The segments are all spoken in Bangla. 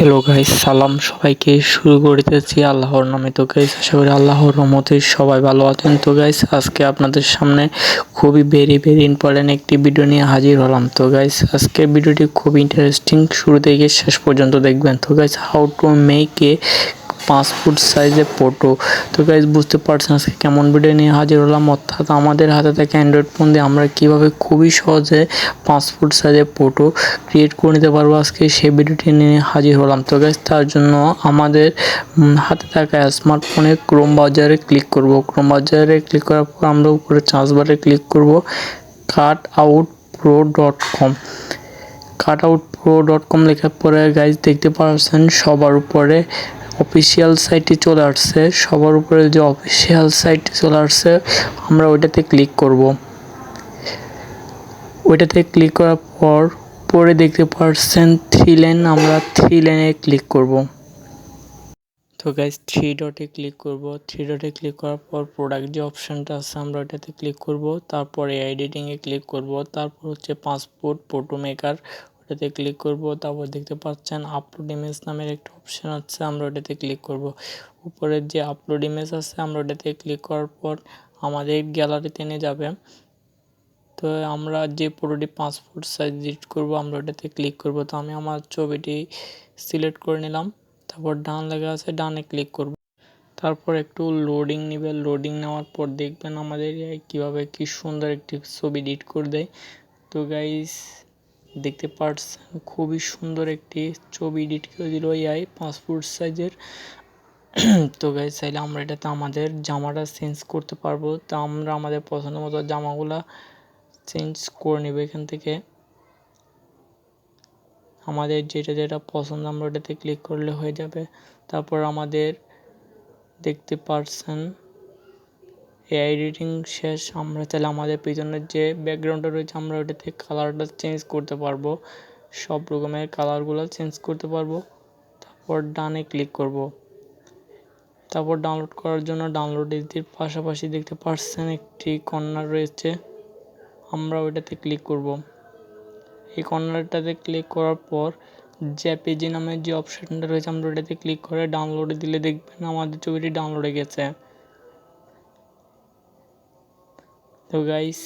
হ্যালো গাইস, সালাম সবাইকে। শুরু করতেছি আল্লাহর নামে। তো গাইস, আশা করি আল্লাহর রহমতে সবাই ভালো আছেন। তো গাইস, আজকে আপনাদের সামনে খুবই ভেরি ইম্পর্টেন্ট একটি ভিডিও নিয়ে হাজির হলাম। তো গাইস, আজকের ভিডিওটি খুব ইন্টারেস্টিং, শুরু থেকে শেষ পর্যন্ত দেখবেন। তো guys, how to make a passport সাইজের ফটো। তো গাইস, বুঝতে পারছেন আজকে কেমন ভিডিও নিয়ে হাজির হলাম, অর্থাৎ আমাদের হাতে থেকে অ্যান্ড্রয়েড ফোন দিয়ে আমরা কীভাবে খুবই সহজে পাসপোর্ট সাইজের ফটো ক্রিয়েট করে নিতে পারবো, আজকে সেই ভিডিওটি নিয়ে হাজির হলাম। তো গাইস, তার জন্য আমাদের হাতে থাকা স্মার্টফোনে ক্রোম ব্রাউজারে ক্লিক করব। ক্রোম ব্রাউজারে ক্লিক করার পর আমরা উপরে সার্চ বারে ক্লিক করব cutoutpro.com। cutoutpro.com লেখার পরে গাইস দেখতে পাচ্ছেন সবার উপরে অফিসিয়াল সাইটটি চলে আসছে। সবার উপরে যে অফিসিয়াল সাইটটি চলে আসছে, আমরা ওইটাতে ক্লিক করব। ওইটাতে ক্লিক করার পর পরে দেখতে পাচ্ছেন 3 লাইন, আমরা 3 লাইনে ক্লিক করব। তো গাইস, 3 ডটে ক্লিক করব। 3 ডটে ক্লিক করার পর প্রোডাক্ট যে অপশনটা আছে আমরা ওটাতে ক্লিক করব। তারপরে এডিটিংয়ে ক্লিক করব। তারপর হচ্ছে পাসপোর্ট ফটো মেকার, ওটাতে ক্লিক করব। তারপর দেখতে পাচ্ছেন আপলোড ইমেজ নামের একটা অপশন আছে, আমরা ওটাতে ক্লিক করব। উপরের যে আপলোড ইমেজ আছে আমরা ওটাতে ক্লিক করার পর আমাদের গ্যালারিতে নিয়ে যাবে। তো আমরা যে ফটোটি পাসপোর্ট সাইজ এডিট করব আমরা ওটাতে ক্লিক করব। তো আমি আমার ছবিটি সিলেক্ট করে নিলাম। তারপর ডান লেখা আছে, ডানে ক্লিক করব। তারপর একটু লোডিং নেবে। লোডিং নেওয়ার পর দেখবেন আমাদের কীভাবে কি সুন্দর একটি ছবি এডিট করে দেয়। তো গাইস, দেখতে পাচ্ছেন খুবই সুন্দর একটি ছবি এডিট করে দিল এআই পাসপোর্ট সাইজের। তো গাইস, চাইলে আমরা এটাতে আমাদের জামাটা চেঞ্জ করতে পারবো। তা আমরা আমাদের পছন্দ মতো জামাগুলা চেঞ্জ করে নেব। এখান থেকে আমাদের যেটা পছন্দ আমরা ওটাতে ক্লিক করলে হয়ে যাবে। তারপর আমাদের দেখতে পাচ্ছেন এডিটিং শেষ। আমরা চাইলে আমাদের পিছনের যে ব্যাকগ্রাউন্ডটা রয়েছে আমরা ওটাতে কালারটা চেঞ্জ করতে পারবো, সব রকমের কালারগুলো চেঞ্জ করতে পারবো। তারপর ডানে ক্লিক করব। তারপর ডাউনলোড করার জন্য ডাউনলোড এর পাশাপাশি দেখতে পাচ্ছেন একটি কর্নার রয়েছে, আমরা ওইটাতে ক্লিক করব। এই কর্নারটাতে ক্লিক করার পর জেপিজি নামের যে অপশনটা রয়েছে আমরা ওটাতে ক্লিক করে ডাউনলোডে দিলে দেখবেন আমাদের ছবিটি ডাউনলোড হয়ে গেছে। তো গাইস,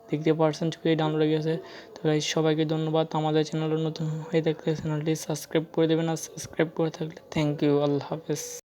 দেখতে পাচ্ছেন ছবিটি ডাউনলোড হয়ে গেছে। তো গাইস, সবাইকে ধন্যবাদ। আমাদের চ্যানেলে নতুন হয়ে থাকলে চ্যানেলটি সাবস্ক্রাইব করে দেবেন, আর সাবস্ক্রাইব করে থাকলে থ্যাংক ইউ। আল্লাহ হাফেজ।